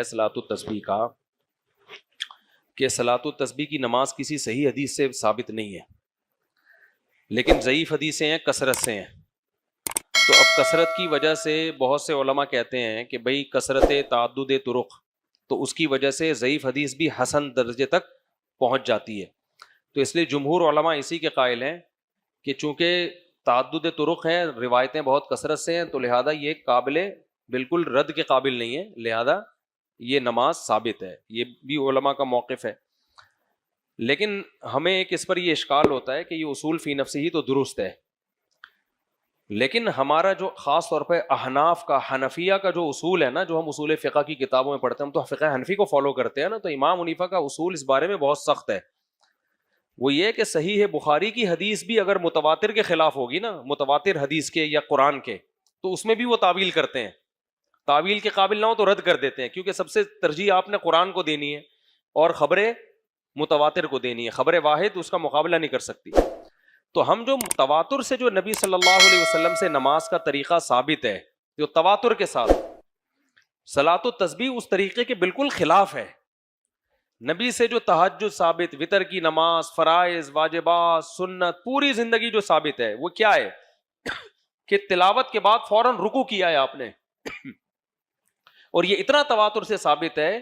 صلاۃ التسبیح کا کہ صلاۃ التسبیح کی نماز کسی صحیح حدیث سے ثابت نہیں ہے، لیکن ضعیف حدیثیں ہیں، کثرت سے ہیں. تو اب کثرت کی وجہ سے بہت سے علماء کہتے ہیں کہ بھئی کثرت تعدد طرق، تو اس کی وجہ سے ضعیف حدیث بھی حسن درجے تک پہنچ جاتی ہے. تو اس لیے جمہور علماء اسی کے قائل ہیں کہ چونکہ تعدد طرق ہیں، روایتیں بہت کثرت سے ہیں، تو لہذا یہ قابل بالکل رد کے قابل نہیں ہے، لہذا یہ نماز ثابت ہے. یہ بھی علماء کا موقف ہے. لیکن ہمیں ایک اس پر یہ اشکال ہوتا ہے کہ یہ اصول فی نفسی ہی تو درست ہے، لیکن ہمارا جو خاص طور پہ احناف کا، حنفیہ کا جو اصول ہے نا، جو ہم اصول فقہ کی کتابوں میں پڑھتے ہیں، ہم تو فقہ حنفی کو فالو کرتے ہیں نا، تو امام حنیفہ کا اصول اس بارے میں بہت سخت ہے. وہ یہ کہ صحیح بخاری کی حدیث بھی اگر متواتر کے خلاف ہوگی نا، متواتر حدیث کے یا قرآن کے، تو اس میں بھی وہ تعویل کرتے ہیں. تعویل کے قابل نہ ہو تو رد کر دیتے ہیں، کیونکہ سب سے ترجیح آپ نے قرآن کو دینی ہے اور خبر متواتر کو دینی ہے. خبر واحد اس کا مقابلہ نہیں کر سکتی. تو ہم جو تواتر سے، جو نبی صلی اللہ علیہ وسلم سے نماز کا طریقہ ثابت ہے، جو تواتر کے ساتھ، صلاۃ التسبیح اس طریقے کے بالکل خلاف ہے. نبی سے جو تہجد ثابت، وتر کی نماز، فرائض، واجبات، سنت، پوری زندگی جو ثابت ہے، وہ کیا ہے کہ تلاوت کے بعد فوراً رکوع کیا ہے آپ نے. اور یہ اتنا تواتر سے ثابت ہے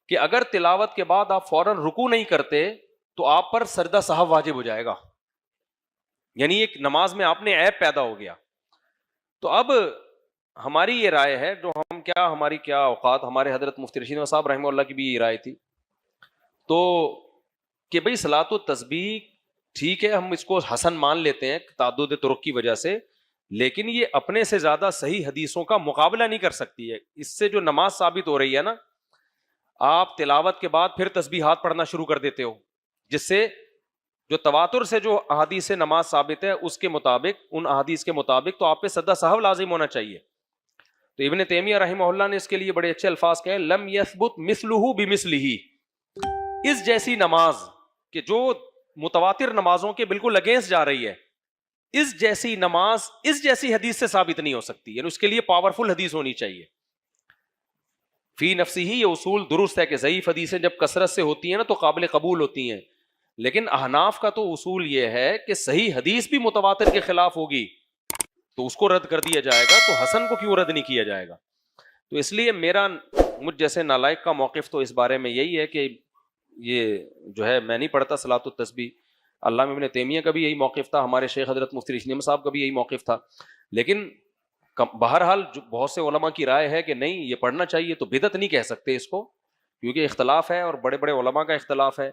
کہ اگر تلاوت کے بعد آپ فوراً رکوع نہیں کرتے تو آپ پر سجدہ سہو واجب ہو جائے گا، یعنی ایک نماز میں آپ نے عیب پیدا ہو گیا. تو اب ہماری یہ رائے ہے، جو ہم کیا، ہماری کیا اوقات، ہمارے حضرت مفتی رشید احمد صاحب رحمہ اللہ کی بھی یہ رائے تھی، تو کہ بھئی صلاۃ التسبیح ٹھیک ہے، ہم اس کو حسن مان لیتے ہیں تعدد طرق کی وجہ سے، لیکن یہ اپنے سے زیادہ صحیح حدیثوں کا مقابلہ نہیں کر سکتی ہے. اس سے جو نماز ثابت ہو رہی ہے نا، آپ تلاوت کے بعد پھر تسبیحات پڑھنا شروع کر دیتے ہو، جس سے جو تواتر سے جو احادیث سے نماز ثابت ہے اس کے مطابق، ان احادیث کے مطابق تو آپ پہ سجدہ سہو لازم ہونا چاہیے. تو ابن تیمیہ رحمہ اللہ نے اس کے لیے بڑے اچھے الفاظ کہے، لم یثبت مثلہ بمثلہ، اس جیسی نماز کہ جو متواتر نمازوں کے بالکل اگینسٹ جا رہی ہے، اس جیسی نماز اس جیسی حدیث سے ثابت نہیں ہو سکتی، یعنی اس کے لیے پاورفل حدیث ہونی چاہیے. فی نفسی ہی یہ اصول درست ہے کہ ضعیف حدیثیں جب کثرت سے ہوتی ہیں نا تو قابل قبول ہوتی ہیں، لیکن احناف کا تو اصول یہ ہے کہ صحیح حدیث بھی متواتر کے خلاف ہوگی تو اس کو رد کر دیا جائے گا، تو حسن کو کیوں رد نہیں کیا جائے گا. تو اس لیے میرا، مجھ جیسے نالائق کا موقف تو اس بارے میں یہی ہے کہ یہ جو ہے، میں نہیں پڑھتا صلاۃ التسبیح. علامہ ابن تیمیہ کا بھی یہی موقف تھا، ہمارے شیخ حضرت مفتی رشید احمد صاحب کا بھی یہی موقف تھا. لیکن بہرحال بہت سے علماء کی رائے ہے کہ نہیں، یہ پڑھنا چاہیے. تو بدعت نہیں کہہ سکتے اس کو، کیونکہ اختلاف ہے اور بڑے بڑے علماء کا اختلاف ہے.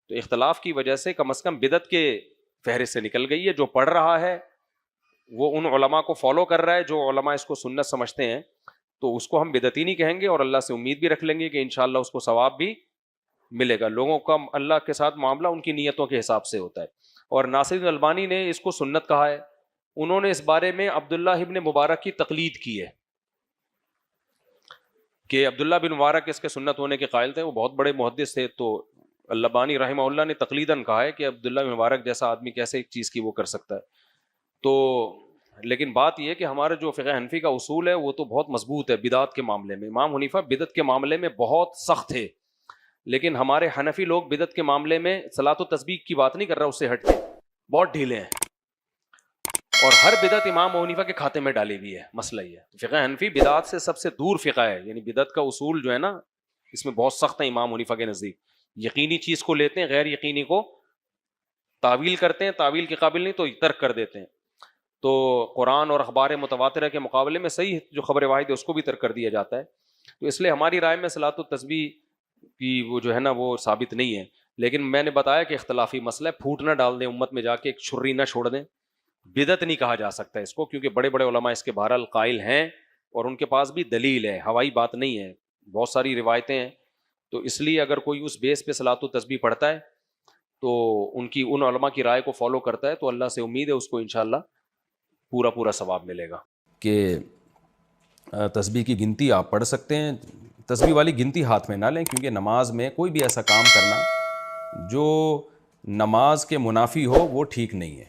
تو اختلاف کی وجہ سے کم از کم بدعت کے فہرست سے نکل گئی ہے. جو پڑھ رہا ہے وہ ان علماء کو فالو کر رہا ہے، جو علماء اس کو سنت سمجھتے ہیں، تو اس کو ہم بدعتی نہیں کہیں گے، اور اللہ سے امید بھی رکھ لیں گے کہ انشاءاللہ اس کو ثواب بھی ملے گا. لوگوں کا اللہ کے ساتھ معاملہ ان کی نیتوں کے حساب سے ہوتا ہے. اور ناصر الدین البانی نے اس کو سنت کہا ہے. انہوں نے اس بارے میں عبداللہ ابن مبارک کی تقلید کی ہے کہ عبداللہ بن مبارک اس کے سنت ہونے کے قائل تھے، وہ بہت بڑے محدث تھے. تو البانی رحمہ اللہ نے تقلیداً کہا ہے کہ عبداللہ بن مبارک جیسا آدمی کیسے ایک چیز کی وہ کر سکتا ہے. تو لیکن بات یہ ہے کہ ہمارا جو فقہ حنفی کا اصول ہے وہ تو بہت مضبوط ہے بدعت کے معاملے میں. امام حنیفہ بدعت کے معاملے میں بہت سخت تھے، لیکن ہمارے حنفی لوگ بدعت کے معاملے میں، صلاۃ التسبیح کی بات نہیں کر رہا، اس سے ہٹ کے بہت ڈھیلے ہیں، اور ہر بدعت امام حنیفہ کے کھاتے میں ڈالی ہوئی ہے. مسئلہ یہ ہے، فقہ حنفی بدعت سے سب سے دور فقہ ہے، یعنی بدعت کا اصول جو ہے نا اس میں بہت سخت ہے امام حنیفہ کے نزدیک. یقینی چیز کو لیتے ہیں، غیر یقینی کو تعویل کرتے ہیں، تعویل کے قابل نہیں تو ترک کر دیتے ہیں. تو قرآن اور اخبار متواترہ کے مقابلے میں صحیح جو خبر واحد ہے اس کو بھی ترک کر دیا جاتا ہے. تو اس لیے ہماری رائے میں صلاۃ التسبیح کی وہ جو ہے نا وہ ثابت نہیں ہے. لیکن میں نے بتایا کہ اختلافی مسئلہ ہے، پھوٹ نہ ڈال دیں امت میں جا کے، ایک چھری نہ چھوڑ دیں. بدعت نہیں کہا جا سکتا اس کو، کیونکہ بڑے بڑے علماء اس کے بہرحال قائل ہیں اور ان کے پاس بھی دلیل ہے، ہوائی بات نہیں ہے، بہت ساری روایتیں ہیں. تو اس لیے اگر کوئی اس بیس پہ صلاۃ التسبیح پڑھتا ہے تو ان علماء کی رائے کو فالو کرتا ہے، تو اللہ سے امید ہے اس کو انشاءاللہ پورا ثواب ملے گا. کہ تسبیح کی گنتی آپ پڑھ سکتے ہیں، تسبیح والی گنتی ہاتھ میں نہ لیں، کیونکہ نماز میں کوئی بھی ایسا کام کرنا جو نماز کے منافی ہو وہ ٹھیک نہیں ہے.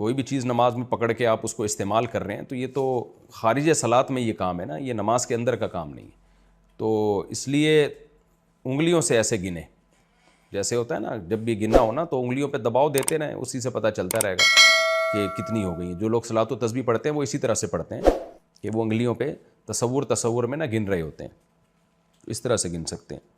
کوئی بھی چیز نماز میں پکڑ کے آپ اس کو استعمال کر رہے ہیں تو یہ تو خارج صلاۃ میں یہ کام ہے نا، یہ نماز کے اندر کا کام نہیں ہے. تو اس لیے انگلیوں سے ایسے گنے، جیسے ہوتا ہے نا جب بھی گننا ہونا تو انگلیوں پہ دباؤ دیتے رہیں، اسی سے پتہ چلتا رہے گا کہ کتنی ہو گئی. جو لوگ صلاۃ و تسبیح پڑھتے ہیں وہ اسی طرح سے پڑھتے ہیں کہ وہ انگلیوں پہ تصور میں نہ گن رہے ہوتے ہیں، اس طرح سے گن سکتے ہیں.